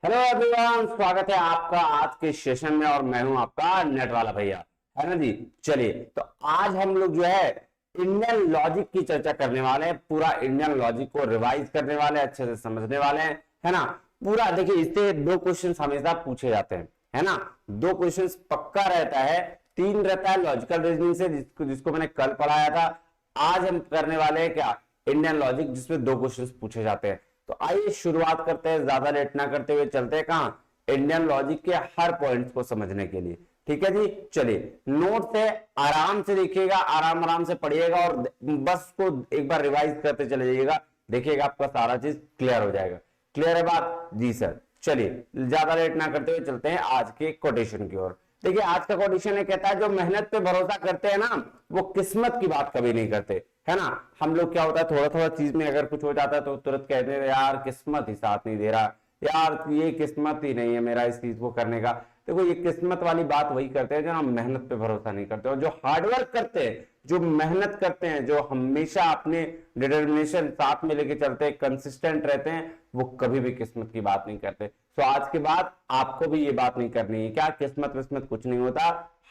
Hello everyone, स्वागत है आपका आज के सेशन में। और मैं हूं आपका नेट वाला भैया, है ना जी। चलिए, तो आज हम लोग जो है इंडियन लॉजिक की चर्चा करने वाले हैं। पूरा इंडियन लॉजिक को रिवाइज करने वाले हैं, अच्छे से समझने वाले हैं, है ना। पूरा देखिए, इससे दो क्वेश्चन हमेशा पूछे जाते हैं, है ना। दो क्वेश्चन पक्का रहता है, तीन रहता है लॉजिकल रीजनिंग से, जिसको मैंने कल पढ़ाया था। आज हम करने वाले हैं क्या, इंडियन लॉजिक, जिसमें दो क्वेश्चन पूछे जाते हैं। तो आइए शुरुआत करते हैं, ज्यादा लेट ना करते हुए चलते हैं कहां, इंडियन लॉजिक के हर पॉइंट को समझने के लिए। ठीक है जी, चलिए नोट से आराम से देखिएगा, आराम आराम से पढ़िएगा और बस को एक बार रिवाइज करते चले जाइएगा। देखिएगा आपका सारा चीज क्लियर हो जाएगा। क्लियर है बात जी सर। चलिए ज्यादा लेट ना करते हुए चलते हैं आज के कोटेशन की ओर। देखिए आज का कोटेशन ये कहता है, जो मेहनत पे भरोसा करते हैं ना, वो किस्मत की बात कभी नहीं करते, है ना। हम लोग क्या होता है, थोड़ा थोड़ा चीज में अगर कुछ हो जाता है तो तुरंत कहते हैं यार किस्मत ही साथ नहीं दे रहा, यार ये किस्मत ही नहीं है मेरा इस चीज को करने का। देखो ये किस्मत वाली बात वही करते हैं जो ना मेहनत पे भरोसा नहीं करते, और जो हार्डवर्क करते हैं, जो मेहनत करते हैं, जो हमेशा अपने डिटर्मिनेशन साथ में लेके चलते हैं, कंसिस्टेंट रहते हैं, वो कभी भी किस्मत की बात नहीं करते। तो आज के बाद आपको भी ये बात नहीं करनी है क्या, किस्मत विस्मत कुछ नहीं होता,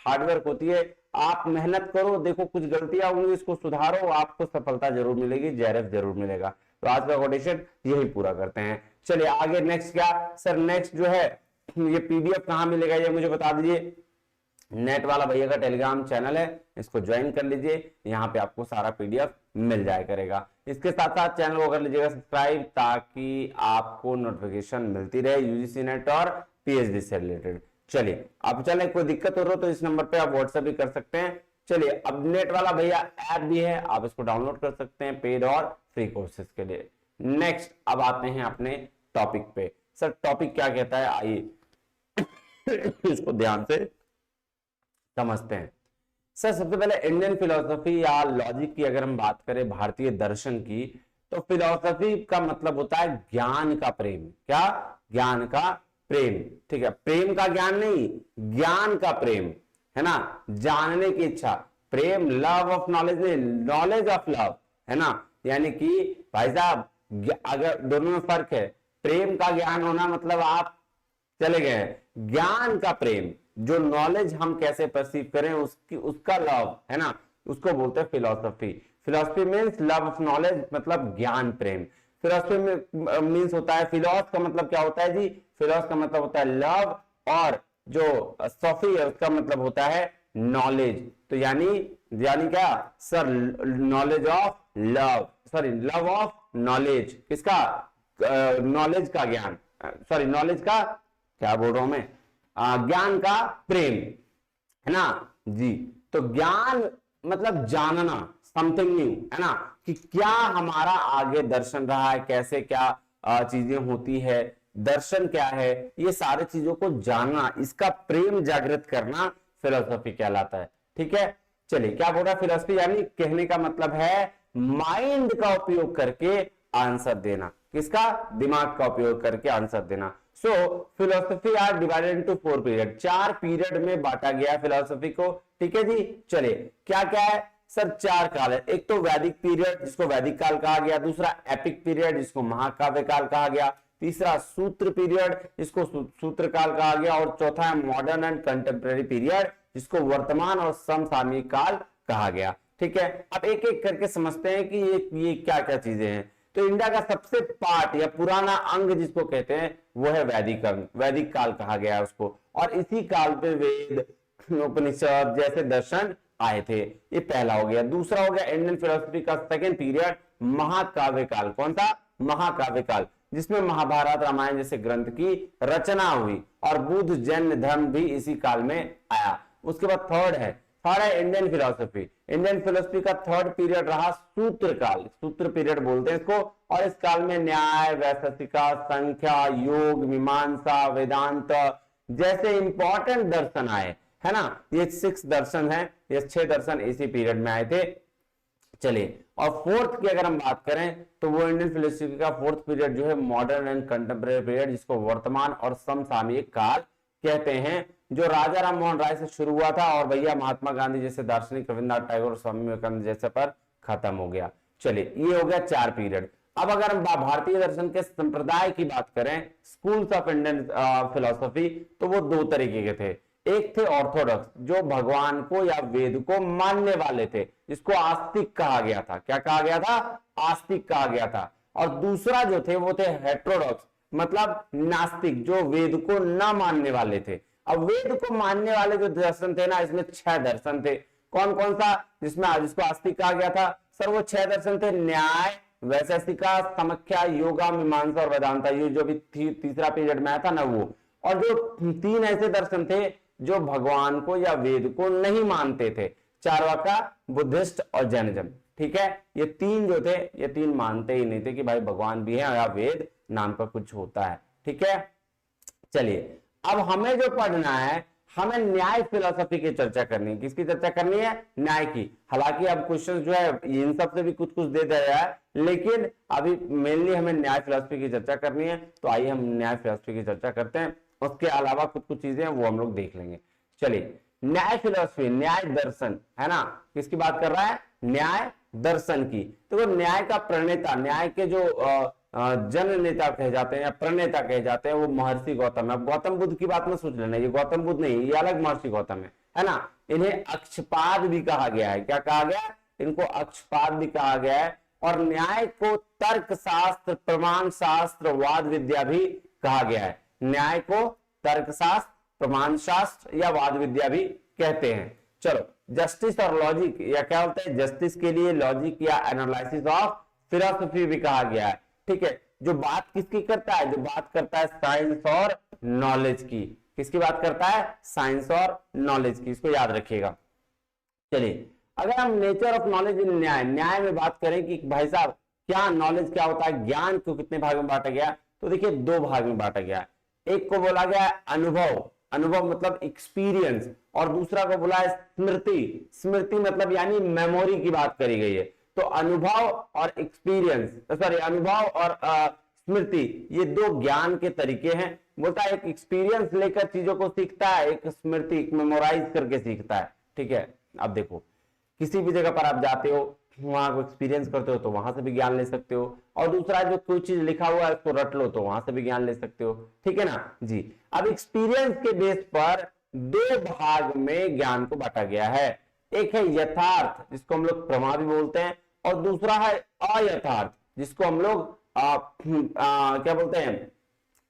हार्डवर्क होती है। आप मेहनत करो, देखो कुछ गलतियां होंगी इसको सुधारो, आपको सफलता जरूर मिलेगी, जेआरएफ जरूर मिलेगा। तो आज का कोटेशन यही पूरा करते हैं। चलिए आगे नेक्स्ट क्या सर, नेक्स्ट जो है ये पीडीएफ कहां मिलेगा ये मुझे बता दीजिए। नेट वाला भैया का टेलीग्राम चैनल है, इसको ज्वाइन कर लीजिए, यहाँ पे आपको सारा पीडीएफ मिल जाया करेगा। इसके साथ साथ चैनल को कर लीजिएगा सब्सक्राइब, ताकि आपको नोटिफिकेशन मिलती रहे यूजीसी नेट और पीएचडी से रिलेटेड। चलिए अब चले, कोई दिक्कत हो रहा हो तो इस नंबर पे आप व्हाट्सएप भी कर सकते हैं। चलिए अब नेट वाला भैया ऐप भी है, आप इसको डाउनलोड कर सकते हैं पेड और फ्री कोर्सेज के लिए। नेक्स्ट अब आते हैं अपने टॉपिक पे। सर टॉपिक क्या कहता है, आइए इसको ध्यान से समझते हैं। सर सबसे पहले इंडियन फिलोसफी या लॉजिक की अगर हम बात करें, भारतीय दर्शन की, तो फिलोसफी का मतलब होता है ज्ञान का प्रेम। क्या, ज्ञान का प्रेम। ठीक है, प्रेम का ज्ञान नहीं, ज्ञान का प्रेम, है ना, जानने की इच्छा। प्रेम लव ऑफ नॉलेज नहीं, नॉलेज ऑफ लव, है ना। यानी कि भाई साहब अगर दोनों में फर्क है, प्रेम का ज्ञान होना मतलब आप चले गए, ज्ञान का प्रेम, जो नॉलेज हम कैसे परसीव करें उसकी, उसका लव, है ना, उसको बोलते हैं philosophy. Philosophy means love of knowledge, मतलब ज्ञान प्रेम। फिलोसफी में मीन्स होता है, फिलोस का मतलब क्या होता है जी, फिलोस का मतलब होता है लव, और जो सॉफी है उसका मतलब होता है नॉलेज। तो यानी यानी क्या sir, knowledge of love, sorry love of knowledge, किसका, नॉलेज का ज्ञान, सॉरी नॉलेज का, क्या बोल रहा हूं मैं, ज्ञान का प्रेम, है ना जी। तो ज्ञान मतलब जानना, समथिंग न्यू, है ना, कि क्या हमारा आगे दर्शन रहा है, कैसे क्या चीजें होती है, दर्शन क्या है, ये सारी चीजों को जानना, इसका प्रेम जागृत करना फिलोसफी कहलाता है। ठीक है, चलिए क्या बोल रहा है फिलोसफी, यानी कहने का मतलब है माइंड का उपयोग करके आंसर देना, किसका, दिमाग का उपयोग करके आंसर देना। So philosophy are divided into 4 period, 4 period में बांटा गया फिलोसफी को। ठीक है जी, चलिए क्या क्या है सर, 4 काल है। एक तो वैदिक पीरियड जिसको वैदिक काल कहा गया, दूसरा एपिक पीरियड जिसको महाकाव्य काल कहा गया, तीसरा सूत्र पीरियड जिसको सूत्र काल कहा गया, और चौथा है मॉडर्न एंड कंटेम्प्रेरी पीरियड जिसको वर्तमान और समसामयिक काल कहा गया। ठीक है, अब एक एक करके समझते हैं कि ये क्या क्या चीजें हैं। तो इंडिया का सबसे पार्ट या पुराना अंग जिसको कहते हैं वो है वैदिक अंग, वैदिक काल कहा गया है उसको, और इसी काल पे वेद उपनिषद जैसे दर्शन आए थे। ये पहला हो गया। दूसरा हो गया इंडियन फिलोसफी का सेकेंड पीरियड, महाकाव्य काल। कौन सा, महाकाव्य काल, जिसमें महाभारत रामायण जैसे ग्रंथ की रचना हुई, और बुद्ध जैन धर्म भी इसी काल में आया। उसके बाद थर्ड है इंडियन फिलोसफी। इंडियन फिलोसफी का थर्ड पीरियड रहा सूत्र काल, सूत्र पीरियड बोलते हैं इसको, और इस काल में न्याय, वैशेषिका, संख्या, योग, मीमांसा, वेदांत जैसे इंपॉर्टेंट दर्शन आए, है ना। ये 6 दर्शन है, ये 6 दर्शन इसी पीरियड में आए थे। चलिए, और फोर्थ की अगर हम बात करें तो वो इंडियन फिलोसफी का फोर्थ पीरियड जो है मॉडर्न एंड कंटेम्प्रेरी पीरियड, जिसको वर्तमान और समसामयिक काल कहते हैं, जो राजा राम मोहन राय से शुरू हुआ था और भैया महात्मा गांधी जैसे दार्शनिक, रविन्द्रनाथ टैगोर, स्वामी विवेकानंद जैसे पर खत्म हो गया। चलिए ये हो गया 4 पीरियड। अब अगर हम भारतीय दर्शन के संप्रदाय की बात करें, स्कूल्स ऑफ इंडियन फिलोसफी, तो वो दो तरीके के थे। एक थे ऑर्थोडॉक्स, जो भगवान को या वेद को मानने वाले थे, जिसको आस्तिक कहा गया था। क्या कहा गया था? आस्तिक कहा गया था। और दूसरा जो थे वो थे हेट्रोडॉक्स, मतलब नास्तिक, जो वेद को न मानने वाले थे। अब वेद को मानने वाले जो दर्शन थे ना, इसमें 6 दर्शन थे। कौन कौन सा? जिसको आस्तिक कहा गया था सर, वो 6 दर्शन थे। न्याय, वैशेषिका, समख्या, योगा, मीमांसा और वेदांता। ये जो भी तीसरा पीरियड में आया था ना वो। और जो 3 ऐसे दर्शन थे जो भगवान को या वेद को नहीं मानते थे, चार्वाका, बुद्धिस्ट और जैनिज्म। ठीक है, ये 3 जो थे, ये 3 मानते ही नहीं थे कि भाई भगवान भी है या वेद नाम का कुछ होता है। ठीक है, चलिए अब हमें जो पढ़ना है, हमें न्याय फिलोसफी की चर्चा करनी है। किसकी चर्चा करनी है? न्याय की। हालांकि अब क्वेश्चन जो है इन सब से भी कुछ कुछ दे दिया है, लेकिन अभी मेनली हमें न्याय फिलोसफी की चर्चा करनी है। तो आइए हम न्याय फिलोसफी की चर्चा करते हैं। उसके अलावा कुछ कुछ चीजें वो हम लोग देख लेंगे। चलिए, न्याय फिलोसफी, न्याय दर्शन है ना, किसकी बात कर रहा है? न्याय दर्शन की। तो न्याय का प्रणेता, न्याय के जो जन नेता कहे जाते हैं या प्रणेता कहे जाते हैं, वो महर्षि गौतम है। अब गौतम बुद्ध की बात में सोच लेना, ये गौतम बुद्ध नहीं, ये अलग महर्षि गौतम है ना। इन्हें अक्षपाद भी कहा गया है। क्या कहा गया? इनको अक्षपाद भी कहा गया है। और न्याय को तर्क शास्त्र, प्रमाण शास्त्र, वाद विद्या भी कहा गया है। न्याय को तर्क शास्त्र, प्रमाण शास्त्र या वाद विद्या भी कहते हैं। चलो, जस्टिस और लॉजिक, या क्या होता है? जस्टिस के लिए लॉजिक या एनालिसिस ऑफ फिलोसफी भी कहा गया है। ठीक है, जो बात किसकी करता है? जो बात करता है साइंस और नॉलेज की। किसकी बात करता है? साइंस और नॉलेज की। इसको याद रखिएगा। चलिए, अगर हम नेचर ऑफ नॉलेज इन न्याय, न्याय में बात करें कि भाई साहब क्या नॉलेज क्या होता है, ज्ञान को कितने भाग में बांटा गया, तो देखिए 2 भाग में बांटा गया है। एक को बोला गया है अनुभव, अनुभव मतलब एक्सपीरियंस, और दूसरा को बोला है स्मृति, स्मृति मतलब यानी मेमोरी की बात करी गई है। तो अनुभव और एक्सपीरियंस, सॉरी, अनुभव और स्मृति, ये 2 ज्ञान के तरीके हैं। बोलता है एक एक्सपीरियंस लेकर चीजों को सीखता है, एक स्मृति मेमोराइज करके सीखता है। ठीक है, अब देखो किसी भी जगह पर आप जाते हो, वहां को एक्सपीरियंस करते हो तो वहां से भी ज्ञान ले सकते हो, और दूसरा जो कोई चीज लिखा हुआ है उसको रट लो तो वहां से भी ज्ञान ले सकते हो। ठीक है ना जी। अब एक्सपीरियंस के बेस पर 2 भाग में ज्ञान को बांटा गया है। एक है यथार्थ, जिसको हम लोग प्रमा भी बोलते हैं, और दूसरा है अयथार्थ, जिसको हम लोग क्या बोलते हैं?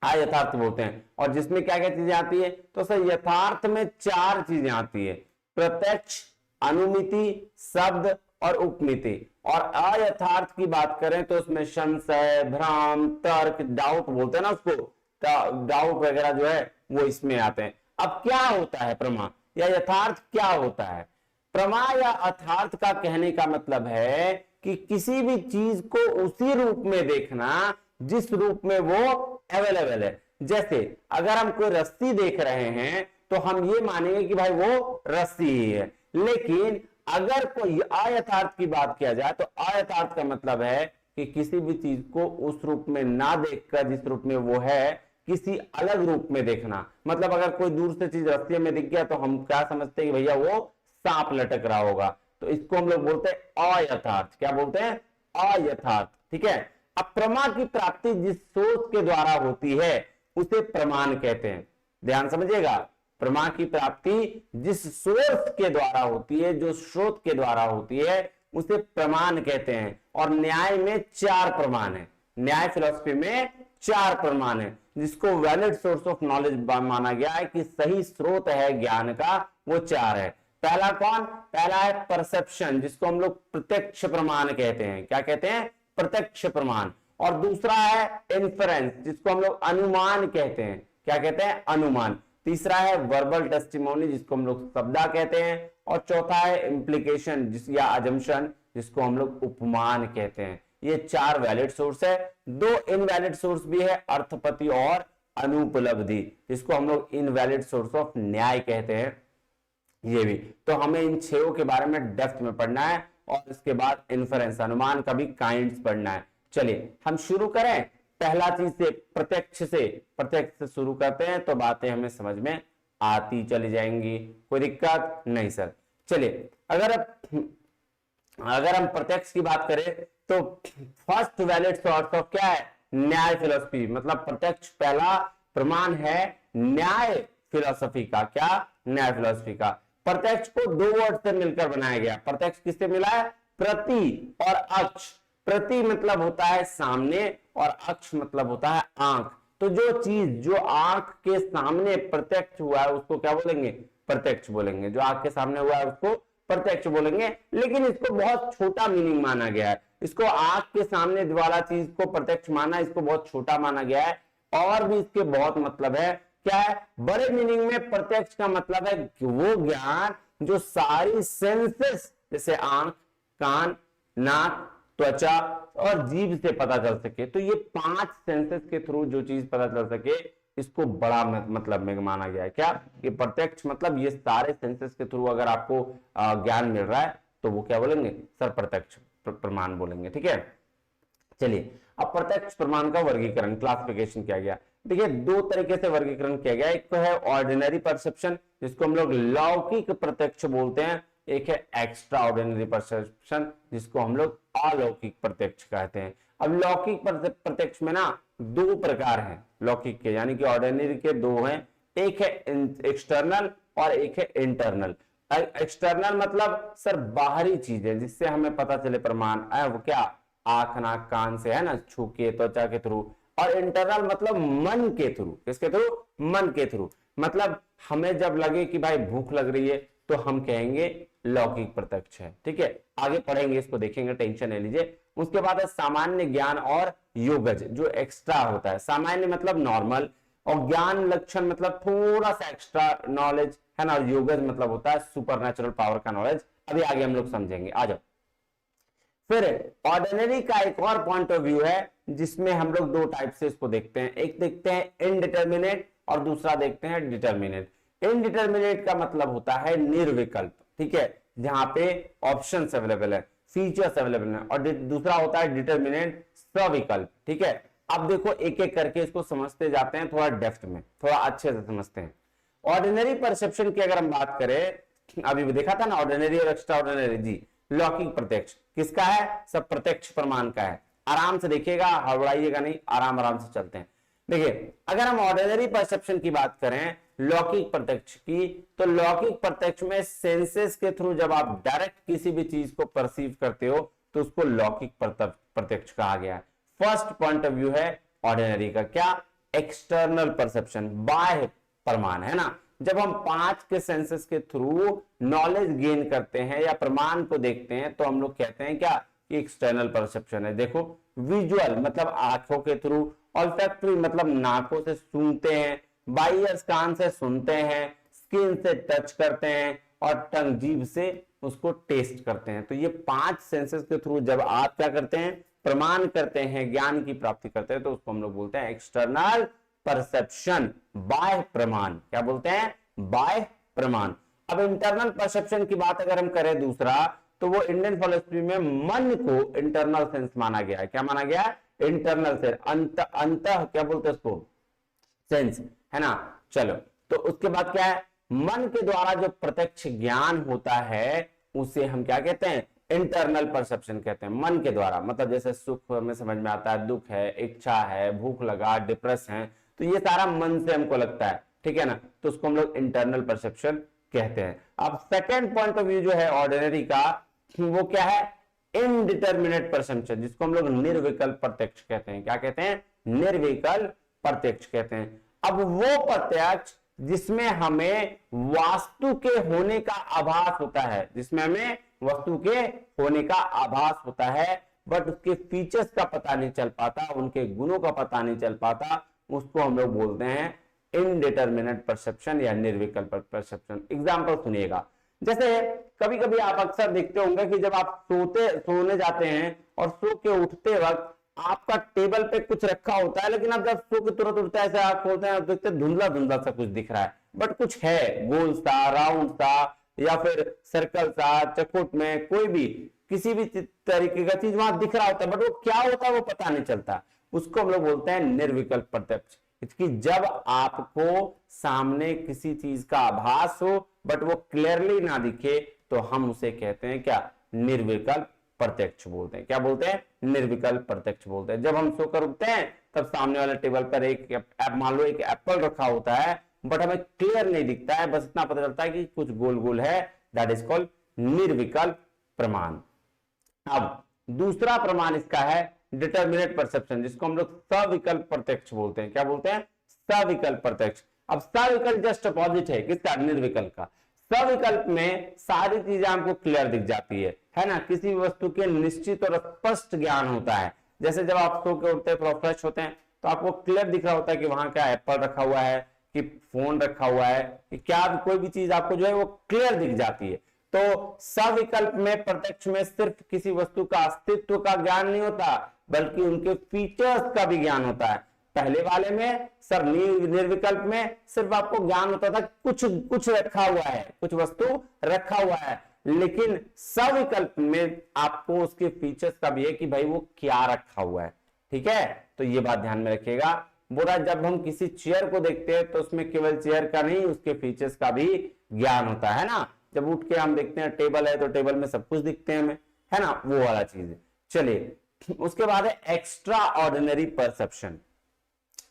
अयथार्थ बोलते हैं। और जिसमें क्या क्या चीजें आती है? तो सर यथार्थ में 4 चीजें आती है, प्रत्यक्ष, अनुमिति, शब्द और उपमिति। और अयथार्थ की बात करें तो उसमें संशय, भ्रम, तर्क, डाउट बोलते हैं ना उसको, डाउट वगैरह जो है वो इसमें आते हैं। अब क्या होता है प्रमा या यथार्थ, क्या होता है? प्रमा या यथार्थ का कहने का मतलब है कि किसी भी चीज को उसी रूप में देखना जिस रूप में वो अवेलेबल है। जैसे अगर हम कोई रस्सी देख रहे हैं तो हम ये मानेंगे कि भाई वो रस्सी ही है, लेकिन अगर कोई अयथार्थ की बात किया जाए तो अयथार्थ का मतलब है कि किसी भी चीज को उस रूप में ना देखकर जिस रूप में वो है, किसी अलग रूप में देखना। मतलब अगर कोई दूर से चीज रस्सी में दिख गया तो हम क्या समझते हैं कि भैया वो सांप लटक रहा होगा, तो इसको हम लोग बोलते हैं अयथार्थ। क्या बोलते हैं? अयथार्थ। ठीक है, अब प्रमा की प्राप्ति जिस सोच के द्वारा होती है उसे प्रमाण कहते हैं। ध्यान समझिएगा, प्रमा की प्राप्ति जिस सोर्स के द्वारा होती है, जो स्रोत के द्वारा होती है, उसे प्रमाण कहते हैं। और न्याय में 4 प्रमाण है। न्याय फिलोसफी में 4 प्रमाण है, जिसको वैलिड सोर्स ऑफ नॉलेज माना गया है कि सही स्रोत है ज्ञान का, वो 4 है। पहला कौन? पहला है परसेप्शन, जिसको हम लोग प्रत्यक्ष प्रमाण कहते हैं। क्या कहते हैं? प्रत्यक्ष प्रमाण। और दूसरा है इन्फरेंस, जिसको हम लोग अनुमान कहते हैं। क्या कहते हैं? अनुमान। तीसरा है वर्बल टेस्टिमोनी, जिसको हम लोग शब्दा कहते हैं। और चौथा है इम्प्लीकेशन या अजम्पशन, जिसको हम लोग उपमान कहते हैं। ये 4 वैलिड सोर्स है। 2 इनवैलिड सोर्स भी है, अर्थपति और अनुपलब्धि, जिसको हम लोग इनवैलिड सोर्स ऑफ न्याय कहते हैं। ये भी तो हमें इन 6 के बारे में डेप्थ में पढ़ना है, और इसके बाद इन्फरेंस, अनुमान का भी काइंड्स पढ़ना है। चलिए हम शुरू करें पहला चीज से, प्रत्यक्ष से। प्रत्यक्ष से शुरू करते हैं तो बातें हमें समझ में आती चली जाएंगी, कोई दिक्कत नहीं सर। चलिए अगर हम प्रत्यक्ष की बात करें तो फर्स्ट वैलिड सोर्स ऑफ क्या है, न्याय फिलोसफी, मतलब प्रत्यक्ष पहला प्रमाण है न्याय फिलोसफी का। क्या, न्याय फिलोसफी का। प्रत्यक्ष को दो वर्ड से मिलकर बनाया गया। प्रत्यक्ष किससे मिला है, प्रति और अक्ष। प्रति मतलब होता है सामने और अक्ष मतलब होता है आंख। तो जो चीज जो आंख के सामने प्रत्यक्ष हुआ है उसको क्या बोलेंगे, प्रत्यक्ष बोलेंगे। जो आंख के सामने हुआ है उसको प्रत्यक्ष बोलेंगे। लेकिन इसको बहुत छोटा मीनिंग माना गया है। इसको आंख के सामने वाला चीज को प्रत्यक्ष माना, इसको बहुत छोटा माना गया है। और भी इसके बहुत मतलब है। क्या है, बड़े मीनिंग में प्रत्यक्ष का मतलब है कि वो ज्ञान जो सारी सेंसेस जैसे आंख, कान, नाक, त्वचा और जीभ से पता चल सके। तो ये 5 सेंसेस के थ्रू जो चीज पता चल सके इसको बड़ा मतलब में माना गया है। क्या, ये प्रत्यक्ष मतलब ये सारे सेंसेस के थ्रू अगर आपको ज्ञान मिल रहा है तो वो क्या बोलेंगे, सर प्रत्यक्ष प्रमाण बोलेंगे। ठीक है, चलिए अब प्रत्यक्ष प्रमाण का वर्गीकरण, क्लासिफिकेशन किया गया। देखिए दो तरीके से वर्गीकरण किया गया। एक तो है ऑर्डिनरी परसेप्शन जिसको हम लोग लौकिक प्रत्यक्ष बोलते हैं। एक है एक्स्ट्रा ऑर्डिनरी परसेप्शन जिसको हम लोग अलौकिक प्रत्यक्ष कहते हैं। अब लौकिक प्रत्यक्ष में ना दो प्रकार हैं लौकिक के, यानी कि ऑर्डिनरी के दो हैं। एक है एक्सटर्नल और एक है इंटरनल। एक्सटर्नल मतलब सर बाहरी चीजें जिससे हमें पता चले प्रमाण, वो क्या, आंख, नाक, कान से, है ना, छू के, त्वचा के थ्रू। और इंटरनल मतलब मन के थ्रू। किसके थ्रू, मन के थ्रू। मतलब हमें जब लगे कि भाई भूख लग रही है तो हम कहेंगे लौकिक प्रत्यक्ष है। ठीक है, आगे पढ़ेंगे, इसको देखेंगे, टेंशन नहीं लीजिए। उसके बाद है सामान्य ज्ञान और योगज जो एक्स्ट्रा होता है। सामान्य मतलब नॉर्मल और ज्ञान लक्षण मतलब थोड़ा सा एक्स्ट्रा नॉलेज, है ना। और योगज मतलब होता है सुपरनेचुरल पावर का नॉलेज। अभी आगे हम लोग समझेंगे, आ जाओ। फिर ऑर्डिनरी का एक और पॉइंट ऑफ व्यू है जिसमें हम लोग दो टाइप से इसको देखते हैं। एक देखते हैं इनडिटर्मिनेट और दूसरा देखते हैं डिटर्मिनेट। इनडिटर्मिनेट का मतलब होता है निर्विकल्प। ठीक है, जहां पे ऑप्शंस अवेलेबल है, फीचर्स अवेलेबल है। और दूसरा होता है डिटर्मिनेट, सविकल्प। ठीक है, अब देखो एक एक करके इसको समझते जाते हैं, थोड़ा डेप्थ में, थोड़ा अच्छे से समझते हैं। ऑर्डिनरी परसेप्शन की अगर हम बात करें, अभी भी देखा था ना ऑर्डिनरी और एक्स्ट्रा ऑर्डिनरी, जी लौकिक प्रत्यक्ष किसका है, सब प्रत्यक्ष प्रमाण का है। आराम से देखिएगा, हड़बड़ाइएगा नहीं, आराम आराम से चलते हैं। देखिए अगर हम ऑर्डिनरी परसेप्शन की बात करें लौकिक प्रत्यक्ष की, तो लौकिक प्रत्यक्ष में सेंसेस के थ्रू जब आप डायरेक्ट किसी भी चीज को परसीव करते हो तो उसको लौकिक प्रत्यक्ष कहा गया है। फर्स्ट पॉइंट ऑफ व्यू है ऑर्डिनरी का, क्या, एक्सटर्नल परसेप्शन, बाह्य प्रमाण, है ना। जब हम 5 के सेंसेस के थ्रू नॉलेज गेन करते हैं या प्रमाण को देखते हैं तो हम लोग कहते हैं क्या कि एक्सटर्नल परसेप्शन है। देखो विजुअल मतलब आंखों के थ्रू, ऑल्फैक्टरी मतलब नाकों से सूंघते हैं, बाइयर्स कान से सुनते हैं, स्किन से टच करते हैं और टंग जीभ से उसको टेस्ट करते हैं। तो ये 5 सेंसेस के थ्रू जब आप क्या करते हैं, प्रमाण करते हैं, ज्ञान की प्राप्ति करते हैं, तो उसको हम लोग बोलते हैं एक्सटर्नल परसेप्शन, बाह्य प्रमाण। क्या बोलते हैं, बाह्य प्रमाण। अब इंटरनल परसेप्शन की बात अगर हम करें दूसरा, तो वो इंडियन फिलॉसफी में मन को इंटरनल सेंस माना गया है। क्या माना गया है, इंटरनल सेंस, अंत क्या बोलते हैं उसको, सेंस, है ना। चलो तो उसके बाद क्या है, मन के द्वारा जो प्रत्यक्ष ज्ञान होता है उसे हम क्या कहते हैं, इंटरनल परसेप्शन कहते हैं। मन के द्वारा मतलब जैसे सुख हमें समझ में आता है, दुख है, इच्छा है, भूख लगा, डिप्रेस है, तो ये सारा मन से हमको लगता है। ठीक है ना, तो उसको हम लोग इंटरनल परसेप्शन कहते हैं। अब सेकेंड पॉइंट ऑफ व्यू जो है ऑर्डिनरी का, वो क्या है, इनडिटर्मिनेट परसेप्शन, जिसको हम लोग निर्विकल्प प्रत्यक्ष कहते हैं। क्या कहते हैं, निर्विकल्प प्रत्यक्ष कहते हैं। अब वो प्रत्यक्ष जिसमें हमें वास्तु के होने का आभास होता है, जिसमें हमें वस्तु के होने का आभास होता है बट उसके फीचर्स का पता नहीं चल पाता, उनके गुणों का पता नहीं चल पाता, उसको हम लोग बोलते हैं इनडिटर्मिनेट परसेप्शन या निर्विकल्प परसेप्शन। एग्जांपल सुनिएगा, जैसे कभी कभी आप अक्सर देखते होंगे कि जब आप सोने जाते हैं और सो के उठते वक्त आपका टेबल पे कुछ रखा होता है, लेकिन आप जब सो के तुरंत उठते हैं, ऐसे आप खोलते हैं, देखते धुंधला धुंधला सा कुछ दिख रहा है, बट कुछ है, गोल सा, राउंड सा या फिर सर्कल सा, चौकोट में कोई भी किसी भी तरीके का चीज वहां दिख रहा होता है, बट वो क्या होता है वो पता नहीं चलता। उसको हम लोग बोलते हैं निर्विकल्प प्रत्यक्ष। इसकी जब आपको सामने किसी चीज का आभास हो बट वो क्लियरली ना दिखे तो हम उसे कहते हैं क्या, निर्विकल्प प्रत्यक्ष बोलते हैं। क्या बोलते हैं? निर्विकल्प प्रत्यक्ष बोलते हैं। जब हम सोकर उठते हैं तब सामने वाले टेबल पर एक मान लो एक एप्पल रखा होता है, बट हमें क्लियर नहीं दिखता है, बस इतना पता चलता है कि कुछ गोल गोल है, दैट इज कॉल्ड निर्विकल्प प्रमाण। अब दूसरा प्रमाण इसका है डिटर्मिनेट परसेप्शन, जिसको हम लोग सविकल्प प्रत्यक्ष बोलते हैं। क्या बोलते हैं? सविकल्प प्रत्यक्ष। अब सविकल्प जस्ट अपोजिट है किसका? निर्विकल्प का। सविकल्प में सारी चीजें हमको क्लियर दिख जाती है ना, किसी भी वस्तु के निश्चित और स्पष्ट ज्ञान होता है। जैसे जब आप सो के उठते हैं, फ्रेश होते हैं, तो आपको क्लियर दिख रहा होता है कि वहां क्या एप्पल रखा हुआ है, कि फोन रखा हुआ है, कि क्या कोई भी चीज आपको जो है वो क्लियर दिख जाती है। तो सविकल्प में, प्रत्यक्ष में सिर्फ किसी वस्तु का अस्तित्व का ज्ञान नहीं होता, बल्कि उनके फीचर्स का भी ज्ञान होता है। पहले वाले में सर निर्विकल्प में सिर्फ आपको ज्ञान होता था कुछ कुछ रखा हुआ है, कुछ वस्तु रखा हुआ है, लेकिन सविकल्प में आपको उसके फीचर्स का भी है कि भाई वो क्या रखा हुआ है। ठीक है, तो ये बात ध्यान में रखिएगा। बोला जब हम किसी चेयर को देखते हैं तो उसमें केवल चेयर का नहीं, उसके फीचर्स का भी ज्ञान होता है ना। जब उठ के हम देखते हैं टेबल है तो टेबल में सब कुछ दिखते हैं हमें, है ना, वो वाला चीज है। चलिए, उसके बाद है एक्स्ट्रा ऑर्डिनरी परसेप्शन।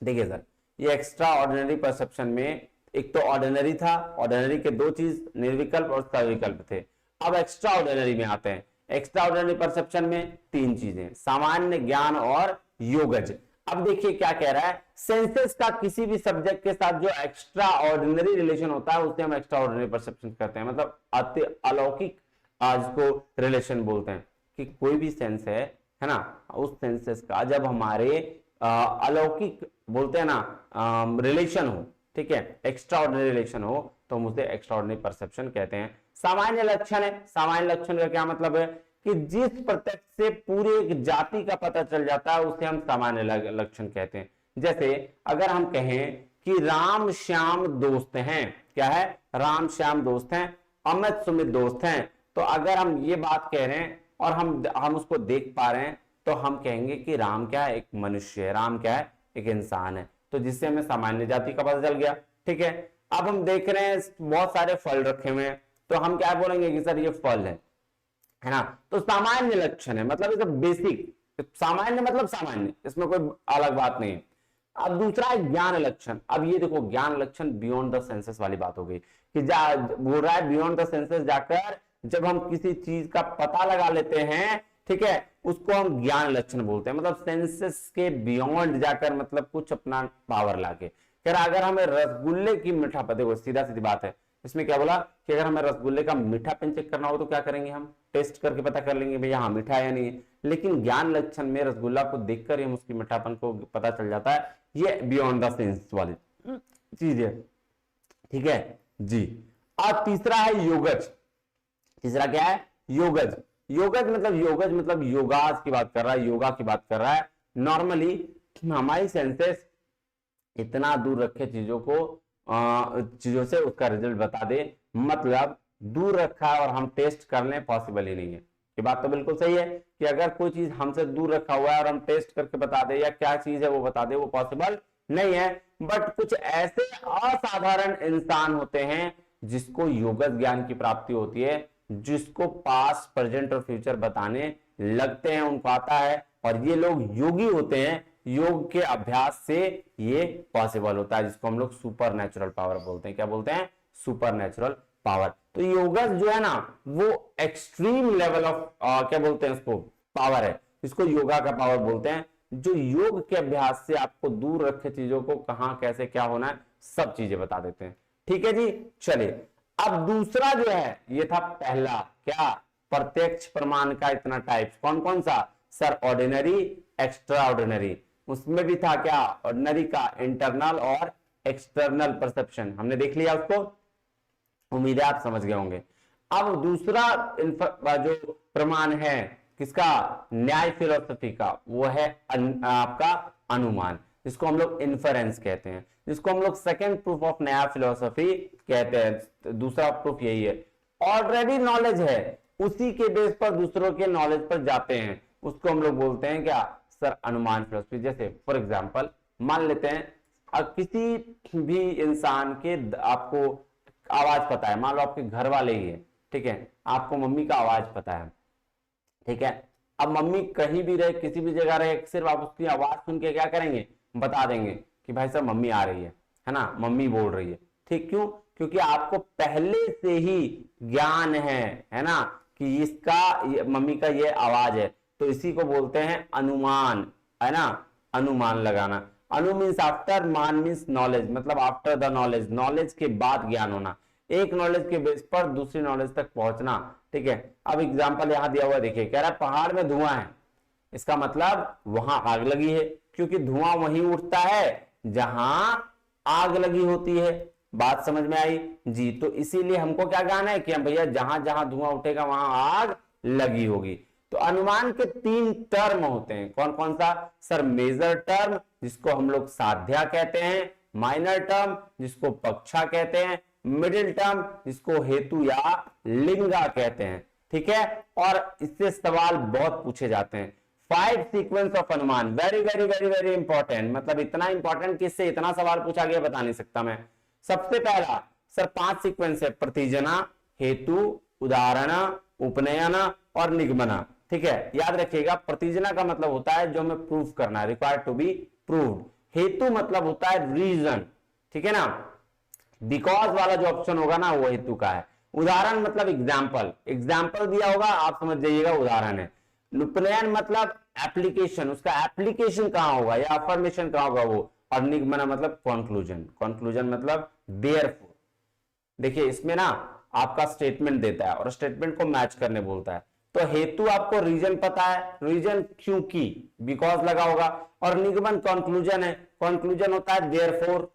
देखिए सर, ये एक्स्ट्रा ऑर्डिनरी परसेप्शन में एक तो ऑर्डिनरी था, ऑर्डिनरी के दो चीज निर्विकल्प और सविकल्प थे। अब एक्स्ट्रा ऑर्डिनरी में आते हैं। एक्स्ट्रा ऑर्डिनरी परसेप्शन में तीन चीजें, सामान्य ज्ञान और योगज। अब देखिए क्या कह रहा है, सेंसेस का किसी भी सब्जेक्ट के साथ जो एक्स्ट्रा ऑर्डिनरी रिलेशन होता है उसे हम एक्स्ट्रा ऑर्डिनरी परसेप्शन कहते हैं, मतलब अति अलौकिक जिसको रिलेशन बोलते हैं। कि कोई भी सेंस है ना, उस सेंसेस का जब हमारे अलौकिक बोलते हैं ना रिलेशन हो, ठीक है, एक्स्ट्रा ऑर्डिनरी रिलेशन हो, तो हम उसे एक्स्ट्रा ऑर्डिनरी परसेप्शन कहते हैं। सामान्य लक्षण है, सामान्य लक्षण का क्या मतलब है कि जिस प्रत्यक्ष से पूरे एक जाति का पता चल जाता है उसे हम सामान्य लक्षण कहते हैं। जैसे अगर हम कहें कि राम श्याम दोस्त हैं, क्या है, राम श्याम दोस्त हैं, अमित सुमित दोस्त हैं, तो अगर हम ये बात कह रहे हैं और हम उसको देख पा रहे हैं तो हम कहेंगे कि राम क्या है, एक मनुष्य है, राम क्या है, एक इंसान है, तो जिससे हमें सामान्य जाति का पता चल गया। ठीक है, अब हम देख रहे हैं बहुत सारे फल रखे हुए हैं, तो हम क्या बोलेंगे कि सर ये फल है ना, तो सामान्य लक्षण है, मतलब ये बेसिक सामान्य, मतलब सामान्य, इसमें कोई अलग बात नहीं है। अब दूसरा है ज्ञान लक्षण। अब ये देखो ज्ञान लक्षण बियॉन्ड द सेंसेस वाली बात हो गई कि बोल रहा है बियॉन्ड द सेंसेस जाकर जब हम किसी चीज का पता लगा लेते हैं, ठीक है, उसको हम ज्ञान लक्षण बोलते हैं, मतलब सेंसेस के बियॉन्ड जाकर, मतलब कुछ अपना पावर लाके। कह रहा अगर हमें रसगुल्ले की मीठा, देखो सीधा सीधी बात है, इसमें क्या बोला कि अगर हमें रसगुल्ले का मीठापन चेक करना हो तो क्या करेंगे, हम टेस्ट करके पता कर लेंगे भैया हाँ मीठा है या नहीं है। लेकिन ज्ञान लक्षण में रसगुल्ला को देखकर हम उसकी मीठापन को पता चल जाता है, ये बियॉन्ड द सेंस वाली चीज है। ठीक है जी। अब तीसरा है योगज। तीसरा क्या है, योगज। योगज मतलब योगास की बात कर रहा है, योगा की बात कर रहा है। नॉर्मली हमारी सेंसेस इतना दूर रखे चीजों से उसका रिजल्ट बता दे, मतलब दूर रखा है और हम टेस्ट कर लें, पॉसिबल ही नहीं है। ये बात तो बिल्कुल सही है कि अगर कोई चीज हमसे दूर रखा हुआ है और हम टेस्ट करके बता दे या क्या चीज है वो बता दे, वो पॉसिबल नहीं है। बट कुछ ऐसे असाधारण इंसान होते हैं जिसको योगज ज्ञान की प्राप्ति होती है, जिसको पास्ट प्रेजेंट और फ्यूचर बताने लगते हैं, उनको आता है, और ये लोग योगी होते हैं। योग के अभ्यास से ये पॉसिबल होता है, जिसको हम लोग सुपर नेचुरल पावर बोलते हैं। क्या बोलते हैं, सुपर नेचुरल पावर। तो योगज जो है ना वो एक्सट्रीम लेवल ऑफ क्या बोलते हैं उसको, पावर है, इसको योगा का पावर बोलते हैं, जो योग के अभ्यास से आपको दूर रखे चीजों को कहां कैसे क्या होना है सब चीजें बता देते हैं। ठीक है जी। चलिए, अब दूसरा जो है, ये था पहला क्या, प्रत्यक्ष प्रमाण का इतना टाइप्स, कौन कौन सा सर, ऑर्डिनरी, एक्स्ट्रा ऑर्डिनरी। उसमें भी था क्या, ऑर्डिनरी का इंटरनल और एक्सटर्नल परसेप्शन, हमने देख लिया उसको, उम्मीद है आप समझ गए होंगे। अब दूसरा जो प्रमाण है किसका, न्याय फिलोसफी का, वो है आपका अनुमान, जिसको हम लोग इन्फरेंस कहते हैं, जिसको हम लोग सेकेंड प्रूफ ऑफ न्याय फिलोसफी कहते हैं। दूसरा प्रूफ यही है, ऑलरेडी नॉलेज है, उसी के बेस पर दूसरों के नॉलेज पर जाते हैं, उसको हम लोग बोलते हैं क्या सर, अनुमान फिलोसफी। जैसे फॉर एग्जांपल मान लेते हैं किसी भी इंसान के आपको आवाज पता है, मान लो आपके घर वाले ही है, ठीक है, आपको मम्मी का आवाज पता है, ठीक है। अब मम्मी कहीं भी रहे, किसी भी जगह रहे, सिर्फ आप उसकी आवाज सुन के क्या करेंगे, बता देंगे कि भाई साहब मम्मी आ रही है ना, मम्मी बोल रही है। ठीक, क्यों? क्योंकि आपको पहले से ही ज्ञान है ना, कि इसका मम्मी का ये आवाज है। तो इसी को बोलते हैं अनुमान, है ना, अनुमान लगाना। अनु मीन्स आफ्टर, मान मीन्स नॉलेज, मतलब आफ्टर द नॉलेज, नॉलेज के बाद ज्ञान होना, एक नॉलेज के बेस पर दूसरी नॉलेज तक पहुंचना। ठीक है। अब एग्जांपल यहां दिया हुआ देखिए, कह रहा है पहाड़ में धुआं है, इसका मतलब वहां आग लगी है, क्योंकि धुआं वहीं उठता है जहां आग लगी होती है। बात समझ में आई जी? तो इसीलिए हमको क्या कहना है कि हम भैया जहां जहां धुआं उठेगा वहां आग लगी होगी। तो अनुमान के 3 टर्म होते हैं, कौन कौन सा सर? मेजर टर्म जिसको हम लोग साध्या कहते हैं, माइनर टर्म जिसको पक्षा कहते हैं, मिडिल टर्म जिसको हेतु या लिंगा कहते हैं। ठीक है। और इससे सवाल बहुत पूछे जाते हैं। 5 सीक्वेंस ऑफ अनुमान, very very very very important, मतलब इतना इंपॉर्टेंट कि इससे इतना सवाल पूछा गया बता नहीं सकता मैं। सबसे पहला सर 5 सीक्वेंस है, प्रतिजना, हेतु, उदाहरण, उपनयन और निगमना। ठीक है। याद रखिएगा, प्रतिजना का मतलब होता है जो हमें प्रूफ करना है, रिक्वायर्ड टू बी प्रूव्ड। हेतु मतलब होता है रीजन, ठीक है ना, बिकॉज वाला जो ऑप्शन होगा ना वो हेतु का है। उदाहरण मतलब एग्जाम्पल, एग्जाम्पल दिया होगा आप समझ जाइएगा उदाहरण है। उपनयन मतलब एप्लीकेशन, उसका एप्लीकेशन कहां होगा या अफर्मेशन कहां होगा वो। और निगमना मतलब कंक्लूजन, कंक्लूजन मतलब देयरफॉर। देखिए इसमें ना आपका स्टेटमेंट देता है और स्टेटमेंट को मैच करने बोलता है। तो हेतु आपको रीजन पता है, रीजन क्योंकि, बिकॉज लगा होगा। और निगमन कंक्लूजन है, कंक्लूजन होता है देयरफॉर,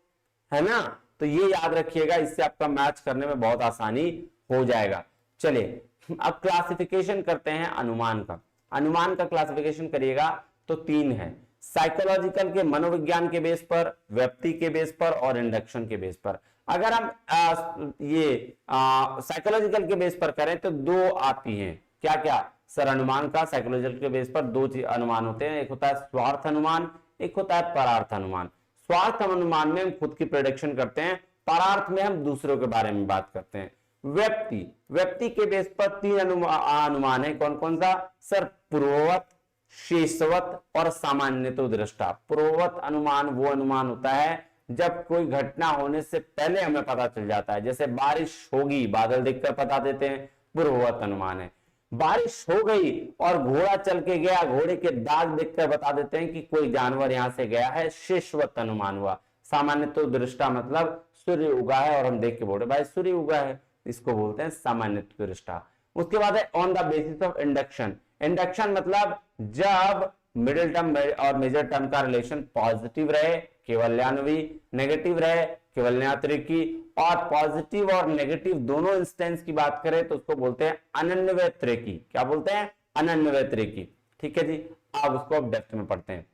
है ना। तो ये याद रखिएगा, इससे आपका मैच करने में बहुत आसानी हो जाएगा। चलिए अब क्लासिफिकेशन करते हैं अनुमान का। अनुमान का क्लासिफिकेशन करिएगा तो 3 है, साइकोलॉजिकल के मनोविज्ञान के बेस पर, व्यक्ति के बेस पर और इंडक्शन के बेस पर। अगर हम ये साइकोलॉजिकल के बेस पर करें तो 2 आती हैं, क्या क्या सर? अनुमान का साइकोलॉजिकल के बेस पर 2 अनुमान होते हैं, एक होता है स्वार्थ अनुमान, एक होता है परार्थ अनुमान। स्वार्थ अनुमान में हम खुद की प्रेडिक्शन करते हैं, परार्थ में हम दूसरों के बारे में बात करते हैं। व्यक्ति, व्यक्ति के बेस पर 3 अनुमान है, कौन कौन सा सर? पूर्ववत, शेषवत और सामान्यतो दृष्टा। पूर्ववत अनुमान वो अनुमान होता है जब कोई घटना होने से पहले हमें पता चल जाता है, जैसे बारिश होगी, बादल देखकर बता देते हैं, पूर्ववत अनुमान है। बारिश हो गई और घोड़ा चल के गया, घोड़े के दाग देखकर बता देते हैं कि कोई जानवर यहां से गया है, शेषवत अनुमान हुआ। सामान्यतो दृष्टा मतलब सूर्य उगा है और हम देख के बोल रहे भाई सूर्य उगा है, इसको बोलते हैं सामान्यतो दृष्टा। उसके बाद है on the basis of induction. Induction मतलब जब मिडिल टर्म और मेजर टर्म का रिलेशन पॉजिटिव रहे केवल्यान्वी, नेगेटिव रहे केवल्यात्रिकी, और पॉजिटिव और नेगेटिव दोनों इंस्टेंस की बात करें तो उसको बोलते हैं अनन्वयत्रिकी। क्या बोलते हैं? अनन्वयत्रिकी। ठीक है जी। अब उसको अब डेप्थ में पढ़ते हैं।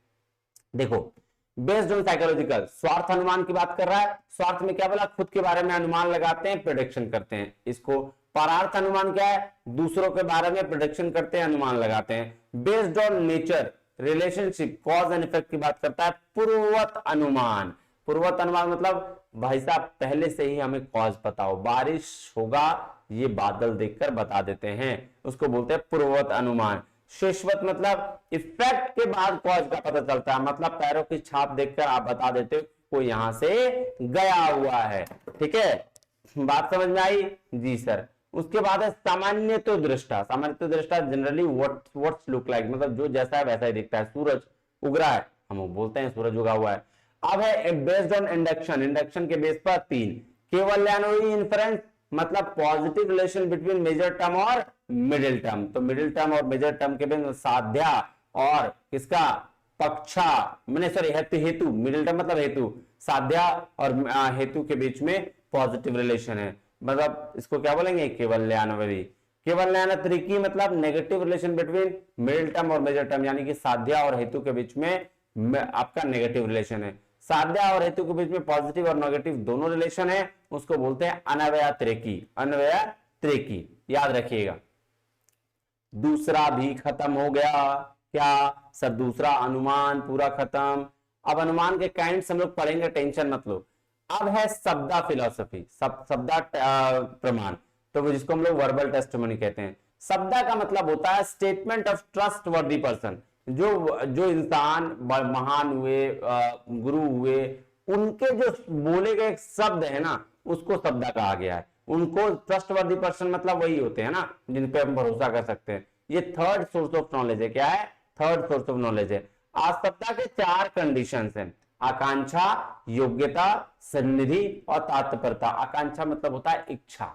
देखो बेस्ड ऑन साइकोलॉजिकल, स्वार्थ अनुमान की बात कर रहा है। स्वार्थ में क्या बोला? खुद के बारे में अनुमान लगाते हैं, प्रेडिक्शन करते हैं। इसको परार्थ अनुमान क्या है? दूसरों के बारे में प्रेडिक्शन करते हैं, अनुमान लगाते हैं। Based on nature, relationship, cause and effect की बात करता है पूर्ववत अनुमान। पूर्ववत अनुमान मतलब भाई साहब पहले से ही हमें कॉज पता हो, बारिश होगा ये बादल देखकर बता देते हैं, उसको बोलते हैं पूर्ववत अनुमान। शेषवत मतलब इफेक्ट के बाद कॉज का पता चलता है, मतलब पैरों की छाप देखकर आप बता देते हो कोई यहां से गया हुआ है। ठीक है, बात समझ में आई जी सर। उसके बाद है सामान्यतो दृष्टा। सामान्यतो दृष्टा जनरली व्हाट्स लुक लाइक, मतलब जो जैसा है वैसा ही दिखता है। सूरज उग रहा है, हम बोलते हैं सूरज उगा हुआ है। अब है बेस्ड ऑन इंडक्शन। इंडक्शन के बेस पर 3 केवल्यान्वयी इन्फरेंस, मतलब positive relation between major term और मिडिल टर्म। तो मिडिल टर्म और मेजर टर्म के बीच साध्या और किसका? पक्षा, मैंने सॉरी हेतु, मिडिल टर्म मतलब हेतु, साध्या और हेतु के बीच में पॉजिटिव रिलेशन है, मतलब इसको क्या बोलेंगे? केवल्यान्वयी। केवल्यात्रिकी मतलब negative relation between middle term और मेजर टर्म, यानी कि साध्या और हेतु के बीच में आपका नेगेटिव रिलेशन है। साध्या और हेतु के बीच में पॉजिटिव और नेगेटिव दोनों रिलेशन है, उसको बोलते हैं अन्वयात्रिकी। अन्वयात्रिकी याद रखिएगा। दूसरा भी खत्म हो गया। क्या सर? दूसरा अनुमान पूरा खत्म। अब अनुमान के काइंड्स हम लोग पढ़ेंगे, टेंशन मत लो। अब है शब्दा फिलॉसफी, शब्दा प्रमाण, तो जिसको हम लोग वर्बल टेस्टिमनी कहते हैं। सब्दा का मतलब होता है स्टेटमेंट ऑफ ट्रस्ट वर्दी पर्सन, जो इंसान महान हुए, गुरु हुए, उनके जो बोले गए शब्द है ना, उसको सब्दा कहा गया है। उनको ट्रस्टवर्दी पर्सन मतलब वही होते हैं ना जिन पे हम भरोसा कर सकते हैं। ये थर्ड सोर्स ऑफ नॉलेज है। क्या है? थर्ड सोर्स ऑफ नॉलेज है। आज सप्ताह के 4 कंडीशंस हैं: आकांक्षा, योग्यता, सन्निधि और तात्पर्यता। आकांक्षा मतलब होता है इच्छा,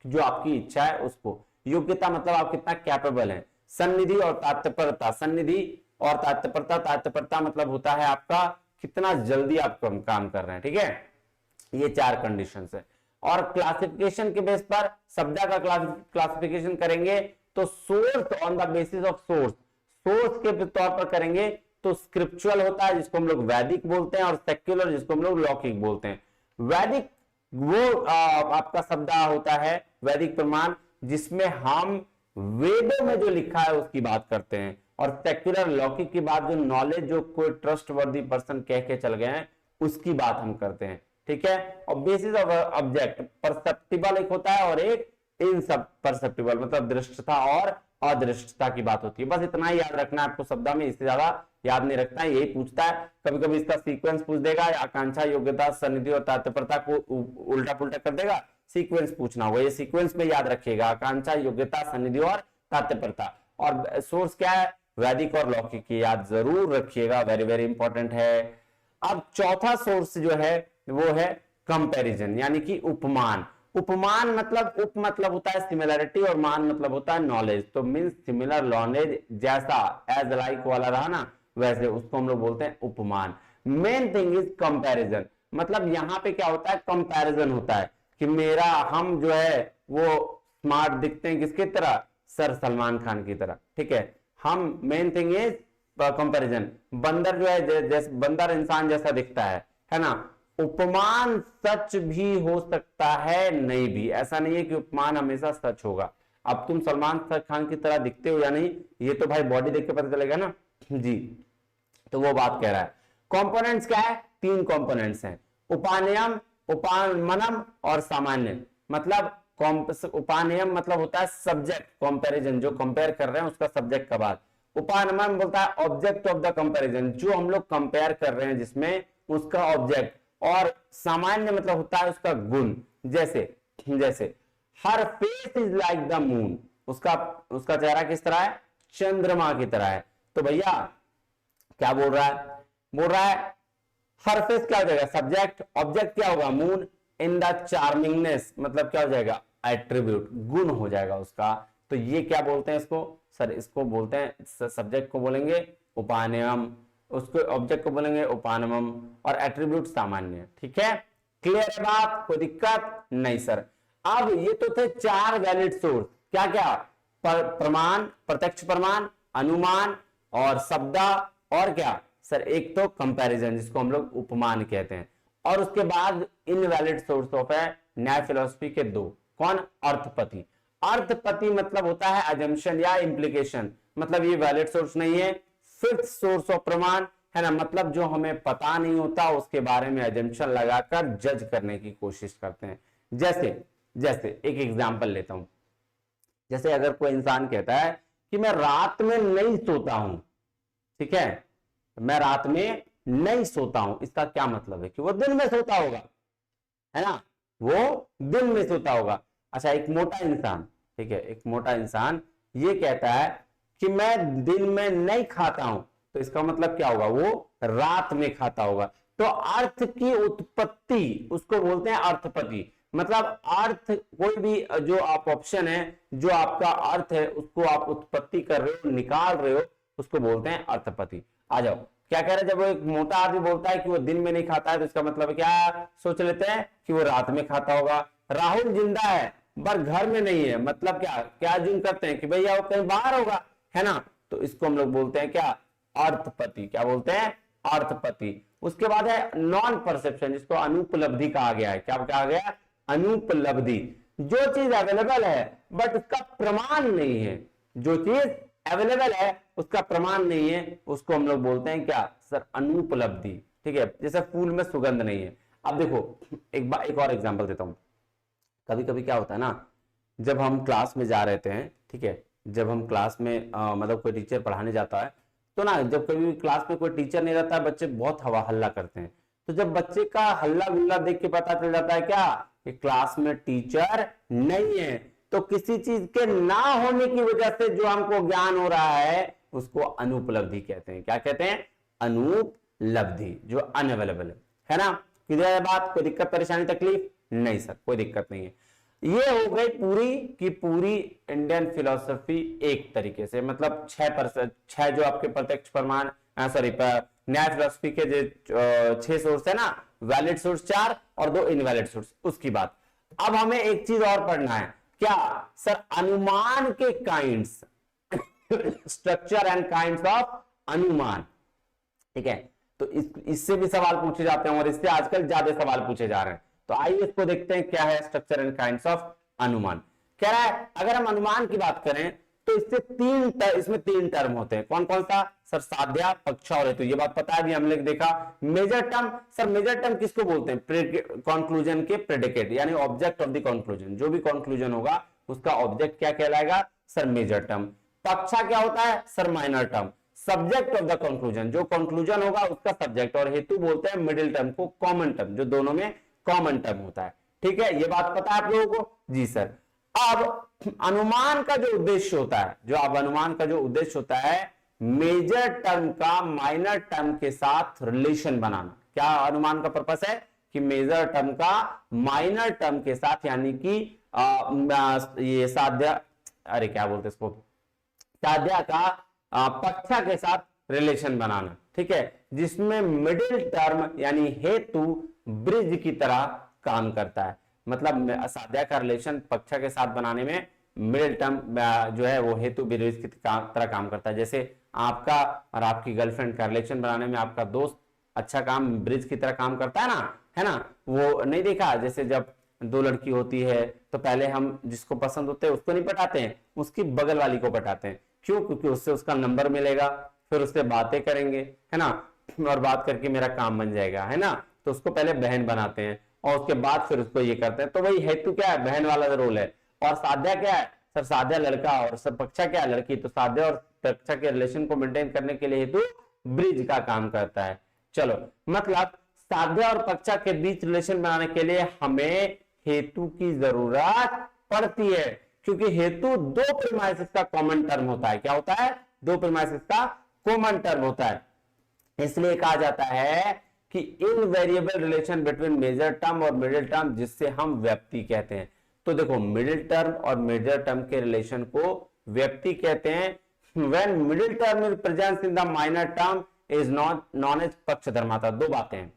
जो आपकी इच्छा है उसको। योग्यता मतलब आप कितना कैपेबल हैं। सन्निधि और तात्पर्यता, सन्निधि और तात्पर्यता, तात्पर्यता मतलब होता है आपका कितना जल्दी आप काम कर रहे हैं। ठीक है, ये 4 कंडीशंस है। और क्लासिफिकेशन के बेस पर शब्द का क्लासिफिकेशन करेंगे तो source on the basis of source, source के तौर पर करेंगे तो स्क्रिप्चुअल होता है जिसको हम लोग वैदिक बोलते हैं, और सेक्युलर जिसको हम लोग लौकिक बोलते हैं। वैदिक वो आपका शब्द होता है वैदिक प्रमाण, जिसमें हम वेदों में जो लिखा है उसकी बात करते हैं, और सेक्युलर लौकिक की बात जो नॉलेज जो कोई ट्रस्टवर्दी पर्सन कह के चल गए हैं उसकी बात हम करते हैं। ठीक है, और बेसिस ऑफ ऑब्जेक्ट परसेप्टिबल एक होता है और एक इन सब परसेप्टिबल, मतलब दृष्टता और अदृष्टता की बात होती है। बस इतना ही याद रखना है आपको शब्द में, इससे ज्यादा याद नहीं रखना है। यही पूछता है कभी कभी, इसका सीक्वेंस पूछ देगा, आकांक्षा, योग्यता, सन्निधि और तात्पर्यता को उल्टा पुल्टा कर देगा, सीक्वेंस पूछना होगा। ये सीक्वेंस में याद रखिएगा, आकांक्षा, योग्यता, सन्निधि और तात्पर्यता। और सोर्स क्या है? वैदिक और लौकिक की याद जरूर रखिएगा, वेरी वेरी इंपॉर्टेंट है। अब चौथा सोर्स जो है वो है कंपैरिजन, यानी कि उपमान। उपमान मतलब उप मतलब होता है सिमिलरिटी और मान मतलब होता है नॉलेज। तो मींस सिमिलर नॉलेज जैसा एज लाइक वाला रहा ना वैसे, उसको हम लोग बोलते हैं उपमान। मेन थिंग इज कंपैरिजन, मतलब यहां पे क्या होता है? कंपैरिजन होता है कि मेरा हम जो है वो स्मार्ट दिखते हैं किसकी तरह? सर सलमान खान की तरह। ठीक है, हम मेन थिंग इज कंपैरिजन। बंदर जो है जैसे बंदर इंसान जैसा दिखता है ना। उपमान सच भी हो सकता है, नहीं भी। ऐसा नहीं है कि उपमान हमेशा सच होगा। अब तुम सलमान खान की तरह दिखते हो या नहीं, ये तो भाई बॉडी देख के पता चलेगा ना जी। तो वो बात कह रहा है। कंपोनेंट्स क्या है? 3 कंपोनेंट्स हैं, उपानयम, उपानमनम और सामान्य। मतलब उपानयम मतलब होता है सब्जेक्ट, कंपैरिजन, जो कंपेयर कर रहे हैं उसका सब्जेक्ट का बात। उपानमन बोलता है ऑब्जेक्ट ऑफ द कंपैरिजन, जो हम लोग कंपेयर कर रहे हैं जिसमें उसका ऑब्जेक्ट। और सामान्य मतलब होता है उसका गुण। जैसे हर face is like the moon, उसका चेहरा किस तरह है? चंद्रमा की तरह है। तो भैया क्या बोल रहा है? बोल रहा है हर फेस क्या हो जाएगा? सब्जेक्ट, ऑब्जेक्ट क्या होगा? मून। इन द चार्मिंगनेस मतलब क्या हो जाएगा? एट्रीब्यूट, गुण हो जाएगा उसका। तो ये क्या बोलते हैं इसको? सर इसको बोलते हैं, सब्जेक्ट को बोलेंगे उपानयम, उसको ऑब्जेक्ट को बोलेंगे उपानमम, और एट्रीब्यूट सामान्य। ठीक है, क्लियर है बात? कोई दिक्कत नहीं सर। अब ये तो थे 4 वैलिड सोर्स। क्या क्या? प्रमाण, प्रत्यक्ष प्रमाण, अनुमान और शब्द, और क्या सर? एक तो कंपैरिजन जिसको हम लोग उपमान कहते हैं। और उसके बाद इनवैलिड सोर्स ऑफ है न्याय फिलोसफी के 2। कौन? अर्थपति। अर्थपति मतलब होता है अजम्पशन या इंप्लीकेशन, मतलब ये वैलिड सोर्स नहीं है। 5th सोर्स ऑफ प्रमाण है ना, मतलब जो हमें पता नहीं होता उसके बारे में अजम्पशन लगाकर जज करने की कोशिश करते हैं। जैसे एक एग्जांपल लेता हूं। जैसे अगर कोई इंसान कहता है कि मैं रात में नहीं सोता हूं, ठीक है, मैं रात में नहीं सोता हूं, इसका क्या मतलब है? कि वो दिन में सोता होगा, है ना, वो दिन में सोता होगा। अच्छा, एक मोटा इंसान, ठीक है, एक मोटा इंसान ये कहता है कि मैं दिन में नहीं खाता हूं, तो इसका मतलब क्या होगा? वो रात में खाता होगा। तो अर्थ की उत्पत्ति उसको बोलते हैं अर्थपति। मतलब अर्थ, कोई भी जो आप ऑप्शन है, जो आपका अर्थ है उसको आप उत्पत्ति कर रहे हो, निकाल रहे हो, उसको बोलते हैं अर्थपति। आ जाओ, क्या कह रहे हैं? जब वो एक मोटा आदमी बोलता है कि वो दिन में नहीं खाता है, तो इसका मतलब क्या सोच लेते हैं? कि वो रात में खाता होगा। राहुल जिंदा है पर घर में नहीं है, मतलब क्या अज्यूम करते हैं कि भैया वो कहीं बाहर होगा, है ना। तो इसको हम लोग बोलते हैं क्या? अर्थपति। क्या बोलते हैं? अर्थपति। उसके बाद है नॉन परसेप्शन, जिसको अनुपलब्धि कहा गया है। क्या कहा गया? अनुपलब्धि। जो चीज अवेलेबल है बट उसका प्रमाण नहीं है, जो चीज अवेलेबल है उसका प्रमाण नहीं है, उसको हम लोग बोलते हैं क्या सर? अनुपलब्धि। ठीक है, जैसे फूल में सुगंध नहीं है। अब देखो एक और एग्जांपल देता हूं। कभी कभी क्या होता है ना, जब हम क्लास में जा रहे थे, ठीक है, जब हम क्लास में मतलब कोई टीचर पढ़ाने जाता है तो ना, जब कभी क्लास में कोई टीचर नहीं रहता है, बच्चे बहुत हवा हल्ला करते हैं। तो जब बच्चे का हल्ला गुल्ला देख के पता चल जाता है क्या कि क्लास में टीचर नहीं है, तो किसी चीज के ना होने की वजह से जो हमको ज्ञान हो रहा है उसको अनुपलब्धि कहते हैं। क्या कहते हैं? अनुपलब्धि, जो अनअवेलेबल है ना। क्लियर है बात? कोई दिक्कत परेशानी तकलीफ नहीं सर, कोई दिक्कत नहीं है। ये हो गई पूरी की पूरी इंडियन फिलोसफी एक तरीके से, मतलब 6% 6 जो आपके प्रत्यक्ष प्रमाण, सॉरी न्याय फिलोसफी के जो 6 सोर्स है ना, वैलिड सोर्स 4 और 2 इनवैलिड सोर्स, उसकी बात। अब हमें एक चीज और पढ़ना है, क्या सर? अनुमान के kinds, structure and kinds of अनुमान। ठीक है, तो इससे भी सवाल पूछे जाते हैं और इससे आजकल ज्यादा सवाल पूछे जा रहे हैं। तो आइए इसको देखते हैं, क्या है स्ट्रक्चर एंड काइंड्स ऑफ अनुमान। कह रहा है अगर हम अनुमान की बात करें तो इसमें 3 टर्म होते हैं। कौन कौन सा? सर साध्या, पक्षा और हेतु। ये बात पता है, भी हमने देखा। Major term, sir major term किसको बोलते हैं? कंक्लूजन के प्रेडिकेट, यानी ऑब्जेक्ट ऑफ द कंक्लूजन। जो भी कंक्लूजन होगा उसका ऑब्जेक्ट क्या कहलाएगा? Sir major term. पक्षा क्या होता है? Sir minor term. Subject of the conclusion, जो कंक्लूजन होगा उसका सब्जेक्ट। और हेतु बोलते हैं मिडिल टर्म को, कॉमन टर्म, जो दोनों में कॉमन टर्म होता है। ठीक है, ये बात पता है आप लोगों को? जी सर। अब अनुमान का जो उद्देश्य होता है, अनुमान का जो उद्देश्य होता है, मेजर टर्म का माइनर टर्म के साथ रिलेशन बनाना। क्या अनुमान का पर्पस है? कि मेजर टर्म का माइनर टर्म के साथ, यानी कि ये साध्या, अरे क्या बोलते इसको, साध्या का पक्षा के साथ रिलेशन बनाना। ठीक है, जिसमें मिडिल टर्म यानी हेतु ब्रिज की तरह काम करता है। मतलब साध्या का रिलेशन पक्षा के साथ बनाने में मिडिल टर्म जो है वो हेतु ब्रिज की तरह काम करता है। जैसे आपका और आपकी गर्लफ्रेंड का रिलेशन बनाने में आपका दोस्त अच्छा काम ब्रिज की तरह काम करता है ना। वो नहीं देखा, जैसे जब 2 लड़की होती है तो पहले हम जिसको पसंद होते हैं उसको नहीं पटाते हैं, उसकी बगल वाली को पटाते हैं। क्यों? क्योंकि उससे उसका नंबर मिलेगा, फिर उससे बातें करेंगे, है ना, और बात करके मेरा काम बन जाएगा, है ना। तो उसको पहले बहन बनाते हैं और उसके बाद फिर उसको ये करते हैं। तो वही हेतु क्या है? बहन वाला रोल है। और साध्या क्या है? सर साध्या लड़का और सर पक्षा क्या है? लड़की। तो साध्या और पक्षा के रिलेशन को मेंटेन करने के लिए हेतु ब्रिज का काम करता है। चलो, मतलब साध्या और पक्षा के बीच रिलेशन बनाने के लिए हमें हेतु की जरूरत पड़ती है, क्योंकि हेतु 2 प्रीमाइसेस का कॉमन टर्म होता है। क्या होता है? 2 प्रीमाइसेस का कॉमन टर्म होता है। इसलिए कहा जाता है कि invariable relation between major term और मिडिल टर्म, जिससे हम व्यक्ति कहते हैं। तो देखो, मिडिल टर्म और मेजर टर्म के रिलेशन को व्यक्ति कहते हैं। When middle term is present in the minor term is known as पक्षधर्माता। 2 बातें हैं,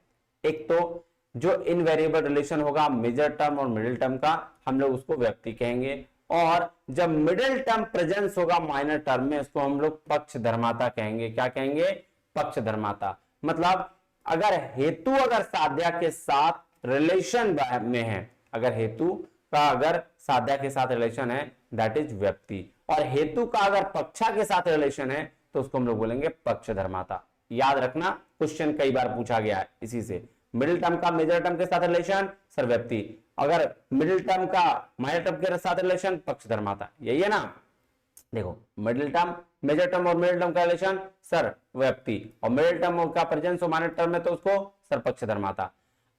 एक तो जो इनवेरिएबल रिलेशन होगा मेजर टर्म और मिडिल टर्म का, हम लोग उसको व्यक्ति कहेंगे। और जब मिडिल टर्म प्रेजेंस होगा माइनर टर्म में, उसको हम लोग पक्षधर्माता कहेंगे। क्या कहेंगे? पक्षधर्माता। मतलब अगर हेतु अगर साध्या के साथ रिलेशन में है, अगर हेतु का अगर साध्या के साथ रिलेशन है, दैट इज व्यक्ति। और हेतु का अगर पक्षा के साथ रिलेशन है तो उसको हम लोग बोलेंगे पक्षधर्माता। याद रखना, क्वेश्चन कई बार पूछा गया है इसी से। मिडिल टर्म का मेजर टर्म के साथ रिलेशन, सर व्यक्ति। अगर मिडिल टर्म का माइनर टर्म के साथ रिलेशन, पक्षधर्माता। यही है ना। देखो, मिडिल टर्म, मेजर टर्म और मिडिल टर्म का रिलेशन, सर व्यक्ति। और मिडिल टर्म का प्रेजेंस हो माइनर टर्म में तो उसको सर पक्षधर्माता।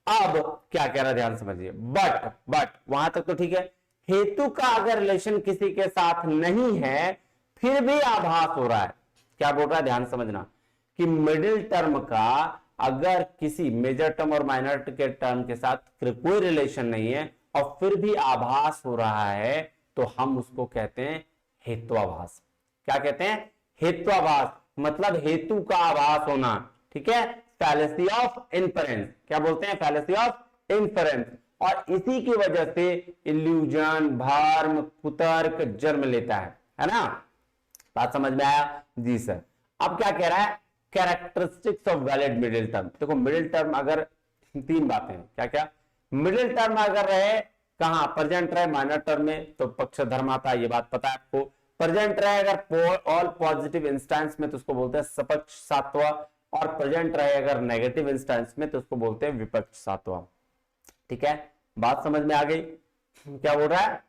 अब क्या कह रहा है ध्यान समझिए। बट वहां तक तो ठीक है। हेतु का अगर रिलेशन किसी के साथ नहीं है फिर भी आभास हो रहा है। क्या बोल रहा है? ध्यान समझना कि मिडिल टर्म का अगर किसी मेजर टर्म और माइनर के टर्म के साथ कोई रिलेशन नहीं है और फिर भी आभास हो रहा है, तो हम उसको कहते हैं हेत्वाभास। क्या कहते हैं? हेत्वाभास। मतलब हेतु का आभास होना। ठीक है, फैलेसी ऑफ इन्फरेंस। क्या बोलते हैं? Fallacy of inference. और इसी की वजह से इल्यूजन, भ्रम, कुतर्क जन्म लेता है ना। बात समझ में आया? जी सर। अब क्या कह रहा है? Characteristics of valid middle term. देखो, मिडिल टर्म अगर 3 बातें हैं। क्या क्या? मिडिल टर्म अगर रहे कहां? प्रेजेंट रहे माइनर टर्म में तो पक्षधर्माता। ये बात पता है आपको। प्रेजेंट रहे अगर ऑल पॉजिटिव इंस्टेंस में तो उसको बोलते हैं सपक्षसात्व। और प्रेजेंट रहे अगर नेगेटिव इंस्टेंस में तो उसको बोलते हैं विपक्षसात्व। ठीक है, बात समझ में आ गई? क्या बोल रहा है?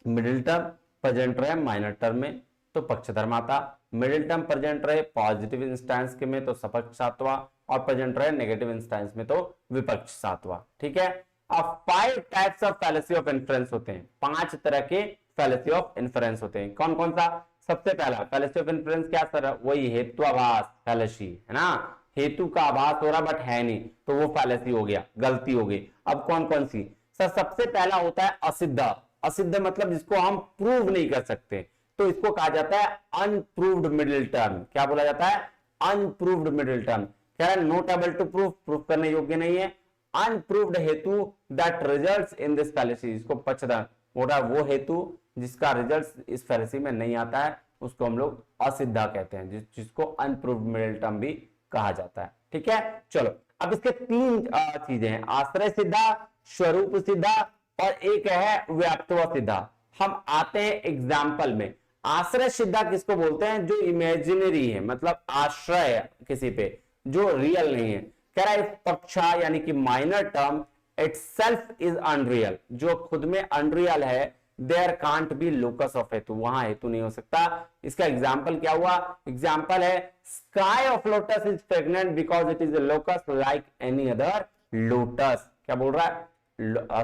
मिडिल टर्म प्रेजेंट रहे माइनर टर्म में तो पक्षधर्माता, मिडिल टर्म प्रेजेंट रहे पॉजिटिव इंस्टेंस के में तो सपक्ष सातवा, और प्रेजेंट रहे नेगेटिव इंस्टेंस में तो विपक्ष सातवा। ठीक है। अब 5 types of fallacy of inference होते हैं, 5 तरह के फैलेसी ऑफ इन्फरेंस होते हैं। कौन कौन सा? सबसे पहला फैलेसी ऑफ इन्फरेंस क्या सर? वही हेतुआभास फैलेसी है ना, हेतु का आभास हो रहा बट है नहीं, तो वो फैलेसी हो गया, गलती हो गई। अब कौन कौन सी? सर सबसे पहला होता है असिद्ध। असिद्ध मतलब जिसको हम प्रूव नहीं कर सकते, तो इसको कहा जाता है अनप्रूव्ड मिडिल टर्म। क्या बोला जाता है? Unproved middle term. कह रहा है not able to prove, proof करने योग्य नहीं है। अनप्रूव्ड हेतु that results in this fallacy, इसको पक्षधर्म बोला, वो हेतु जिसका रिजल्ट इस फैलेसी में नहीं आता है उसको हम लोग असिद्धा कहते हैं, जिसको अनप्रूव्ड मिडिल टर्म भी कहा जाता है। ठीक है। चलो अब इसके 3 चीजें हैं, आश्रय सिद्धा, स्वरूप सिद्धा और एक है व्याप्तवा सिद्धा। हम आते हैं एग्जाम्पल में। आश्रय सिद्धा किसको बोलते हैं? जो इमेजिनरी है, मतलब आश्रय किसी पे, जो रियल नहीं है। कह रहा है पक्षा यानी कि minor term itself is unreal, जो खुद में अनरियल है, there can't be locus of हेतु, वहां हेतु नहीं हो सकता। इसका एग्जाम्पल क्या हुआ? एग्जाम्पल है sky of lotus is pregnant because it is a locus like any other lotus. क्या बोल रहा है?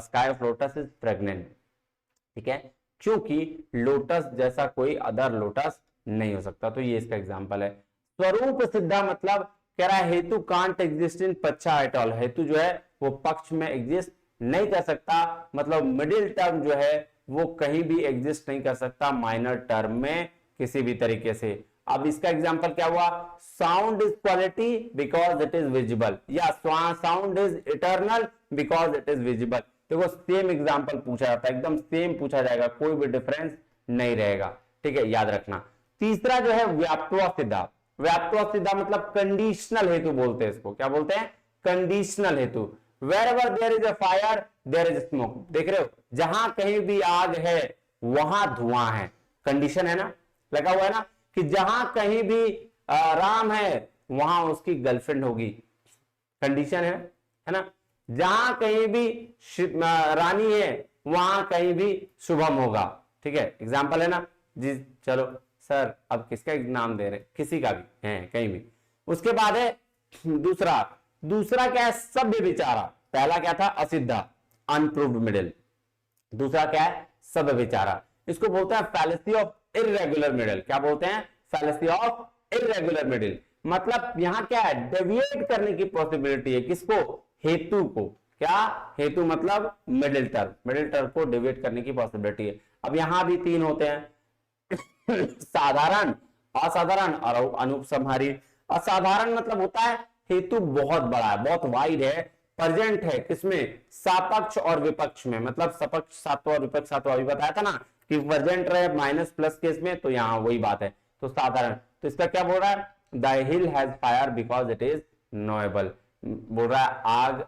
Sky of lotus is pregnant, ठीक है, क्योंकि लोटस जैसा कोई अदर लोटस नहीं हो सकता। तो ये इसका एग्जाम्पल है। स्वरूप सिद्धा मतलब कह रहा है हेतु कांट एग्जिस्ट इन पक्षा एट ऑल, हेतु जो है वो पक्ष में एग्जिस्ट नहीं कर सकता, मतलब मिडिल टर्म जो है वो कहीं भी एग्जिस्ट नहीं कर सकता माइनर टर्म में किसी भी तरीके से। अब इसका एग्जांपल क्या हुआ? Sound is quality because it is visible, या sound is eternal because it is visible. देखो सेम एग्जांपल पूछा जाता है, एकदम सेम पूछा जाएगा, कोई भी डिफरेंस नहीं रहेगा। ठीक है, याद रखना। तीसरा जो है व्याप्तवा सिद्धा। व्याप्तवा सिद्धा मतलब कंडीशनल हेतु बोलते हैं इसको। क्या बोलते हैं? कंडीशनल हेतु। Wherever there is a fire, there is smoke। देख रहे हो, जहां कहीं भी आग है वहां धुआं है। कंडीशन है ना, लगा हुआ है ना, कि जहां कहीं भी राम है वहां उसकी गर्लफ्रेंड होगी। कंडीशन है ना। जहां कहीं भी रानी है वहां कहीं भी शुभम होगा। ठीक है, एग्जाम्पल है ना जी। चलो सर अब किसका नाम दे रहे? किसी का भी है, कहीं भी। उसके बाद है दूसरा क्या है? सभ्य विचारा। पहला क्या था? असिद्धा, अनप्रूव्ड मिडिल। दूसरा क्या है? सभ्य विचारा। इसको बोलते हैं फैलेसी ऑफ इर्रेगुलर मिडिल। क्या बोलते हैं? Fallacy of irregular middle. मतलब यहां क्या है? डेविएट करने की पॉसिबिलिटी है। किसको? हेतु को। क्या? हेतु मतलब मिडिल टर्म को डेविएट करने की पॉसिबिलिटी है। अब यहां भी 3 होते हैं, साधारण, असाधारण और अनुपसंहारी। असाधारण मतलब होता है हेतु बहुत बड़ा है, बहुत वाइड है, प्रेजेंट है किसमें? सापक्ष और विपक्ष में। मतलब सपक्ष सातवां और विपक्ष सातवां, अभी बताया था ना कि प्रेजेंट रहे माइनस प्लस केस में, तो यहां वही बात है। तो साधारण, तो इसका क्या बोल रहा है? The hill has fire because it is knowable. बोल रहा है आग,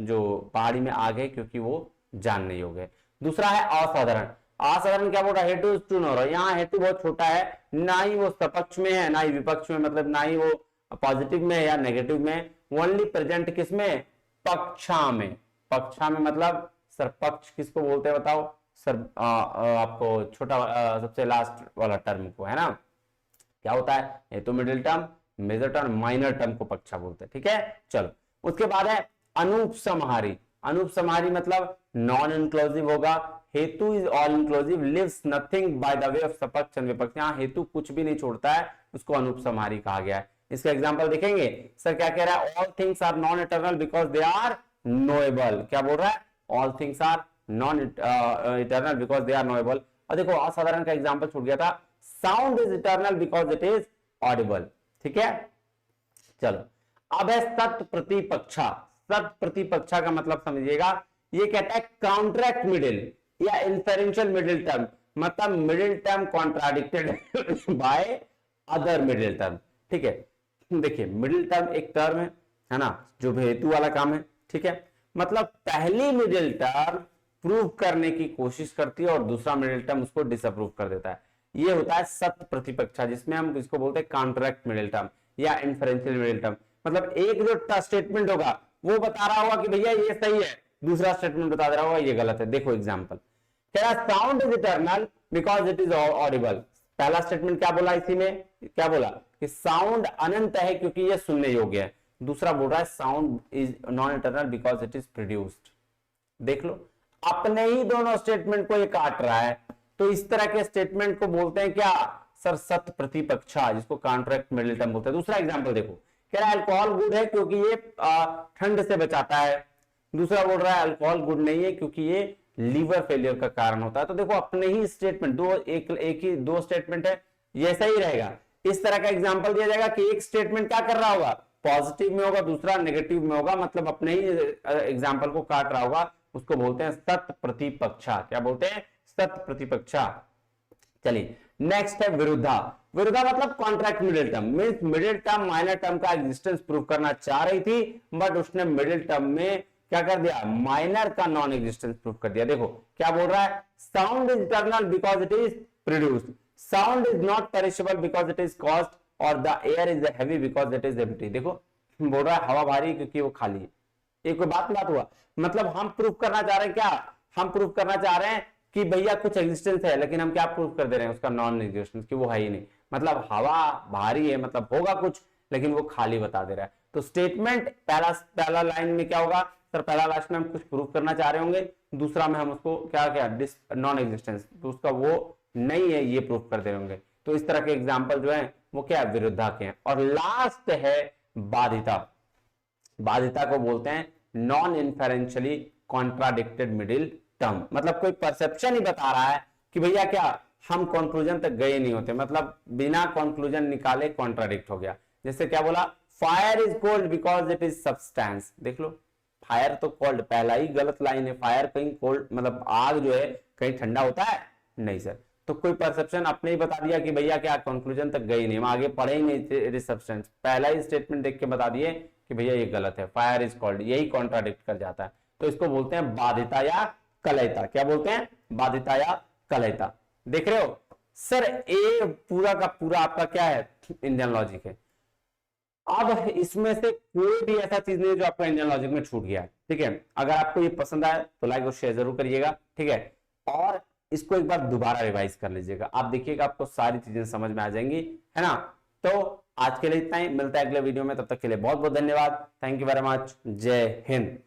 जो पहाड़ी में आग है क्योंकि वो जानने योग्य है। दूसरा है असाधारण। असाधारण क्या बोल रहा है? हेतु इज टू नॉर। यहाँ हेतु बहुत छोटा है, ना ही वो सपक्ष में है ना ही विपक्ष में, मतलब ना ही वो पॉजिटिव में या नेगेटिव में, ओनली प्रेजेंट किसमें? पक्षा में। पक्षा में मतलब सर पक्ष किसको बोलते हैं बताओ सर? आपको छोटा सबसे लास्ट वाला टर्म को, है ना। क्या होता है? हेतु middle term, major term, minor term को पक्षा बोलते हैं। ठीक है, चलो उसके बाद है अनुपसंहारी। अनुपसंहारी मतलब नॉन इंक्लूसिव होगा। हेतु is all inclusive, leaves nothing by the way of सपक्ष एंड विपक्ष। यहाँ हेतु कुछ भी नहीं छोड़ता है, उसको अनुपसंहारी कहा गया है। इसका एग्जांपल देखेंगे। सर क्या कह रहा है? All things are non eternal because they are knowable. क्या बोल रहा है? All things are non eternal because they are knowable. और देखो असाधारण का एग्जांपल छूट गया था। Sound is eternal because it is audible. ठीक है, चलो अब है सत प्रतिपक्षा। सत प्रतिपक्षा का मतलब समझिएगा, ये कहता है कॉन्ट्रैक्ट मिडिल या इन्फेरेंशियल मिडिल टर्म, मतलब middle term contradicted by other middle term. ठीक है, देखिए मिडिल टर्म एक टर्म है ना, जो हेतु वाला काम है। ठीक है, मतलब पहली मिडिल टर्म प्रूव करने की कोशिश करती है और दूसरा मिडिल टर्म उसको डिसअप्रूव कर देता है। ये होता है सत प्रतिपक्षा, जिसमें हम इसको बोलते हैं कॉन्ट्रैक्ट मिडिल टर्म या इन्फेरेंशियल मिडिल टर्म। मतलब एक जो स्टेटमेंट होगा वो बता रहा होगा कि भैया ये सही है, दूसरा स्टेटमेंट बता दे रहा होगा ये गलत है। देखो एग्जाम्पल, कह रहा sound is eternal because it is Audible. पहला स्टेटमेंट क्या बोला इसी में, क्या बोला कि साउंड अनंत है क्योंकि ये सुनने योग्य है। दूसरा बोल रहा है sound is non eternal because it is produced. देख लो, अपने ही दोनों स्टेटमेंट को ये काट रहा है। तो इस तरह के स्टेटमेंट को बोलते हैं क्या सर, सत्य प्रतिपक्षा, जिसको कॉन्ट्रैक्ट मिडिल टर्म बोलते हैं। दूसरा एग्जांपल देखो, कह रहा है अल्कोहल गुड है क्योंकि ये ठंड से बचाता है। दूसरा बोल रहा है अल्कोहल गुड नहीं है क्योंकि ये लीवर फेलियर का कारण होता है। तो देखो अपने ही स्टेटमेंट दो, एक ही दो स्टेटमेंट है, ये ऐसा ही रहेगा। इस तरह का एग्जांपल दिया जाएगा कि एक स्टेटमेंट क्या कर रहा होगा, पॉजिटिव में होगा, दूसरा नेगेटिव में होगा, मतलब अपने ही एग्जांपल को काट रहा होगा। उसको बोलते हैं सत्य प्रतिपक्षा। क्या बोलते हैं, सत्य प्रतिपक्षा। चलिए नेक्स्ट है विरुद्धा। विरुद्धा मतलब contract middle term, means middle term minor term का एग्जिस्टेंस प्रूव करना चाह रही थी, बट उसने मिडिल टर्म में क्या कर दिया, माइनर का नॉन एग्जिस्टेंस प्रूव कर दिया। देखो क्या बोल रहा है, sound is eternal because it is produced, sound is not perishable because it is caused, और the air is heavy because it is empty. देखो बोल रहा है हवा भारी क्योंकि वो खाली है। एक कोई बात हुआ, मतलब हम प्रूव करना चाह रहे हैं क्या, हम प्रूव करना चाह रहे हैं कि भैया कुछ एग्जिस्टेंस है, लेकिन हम क्या प्रूव कर दे रहे हैं, उसका नॉन एग्जिस्टेंस, कि वो है ही नहीं। मतलब हवा भारी है, मतलब होगा कुछ, लेकिन वो खाली बता दे रहा है। तो स्टेटमेंट पहला लाइन में क्या होगा सर, पहला लास्ट में हम कुछ प्रूव करना चाह रहे होंगे, दूसरा में हम उसको क्या क्या नॉन एग्जिस्टेंस, तो उसका वो नहीं है ये प्रूव कर दे होंगे। तो इस तरह के एग्जाम्पल जो है वो क्या है, विरुद्धा के हैं। और लास्ट है बाधिता। बाधिता को बोलते हैं नॉन इन्फेरेंशियली कॉन्ट्राडिक्टेड मिडिल टर्म, मतलब कोई परसेप्शन ही बता रहा है कि भैया क्या हम कंक्लूजन तक गए नहीं होते, मतलब बिना कंक्लूजन निकाले कॉन्ट्राडिक्ट हो गया। जैसे क्या बोला, fire is cold because it is substance. देख लो, फायर तो कोल्ड, पहला ही गलत लाइन है। फायर कहीं कोल्ड, मतलब आग जो है कहीं ठंडा होता है, नहीं सर। तो कोई परसेप्शन अपने ही बता दिया कि भैया क्या कंक्लूजन तक गए नहीं, हम आगे पढ़े ही नहीं थे, इट इज सब्सटेंस। पहला ही स्टेटमेंट देख के बता दिए कि भैया ये गलत है, फायर इज कोल्ड, यही कॉन्ट्राडिक्ट कर जाता है। तो इसको बोलते हैं बाधिता या कलयता। क्या बोलते हैं, बाधिता या कलयता। देख रहे हो सर, ये पूरा का पूरा आपका क्या है, इंडियन लॉजिक है। अब इसमें से कोई भी ऐसा चीज नहीं है जो आपका इंडियन लॉजिक में छूट गया है, ठीक है। अगर आपको ये पसंद आया तो लाइक और शेयर जरूर करिएगा, ठीक है। और इसको एक बार दोबारा रिवाइज कर लीजिएगा, आप देखिएगा आपको सारी चीजें समझ में आ जाएंगी, है ना। तो आज के लिए इतना ही, मिलता है अगले वीडियो में, तब तक के लिए बहुत बहुत धन्यवाद। थैंक यू वेरी मच, जय हिंद।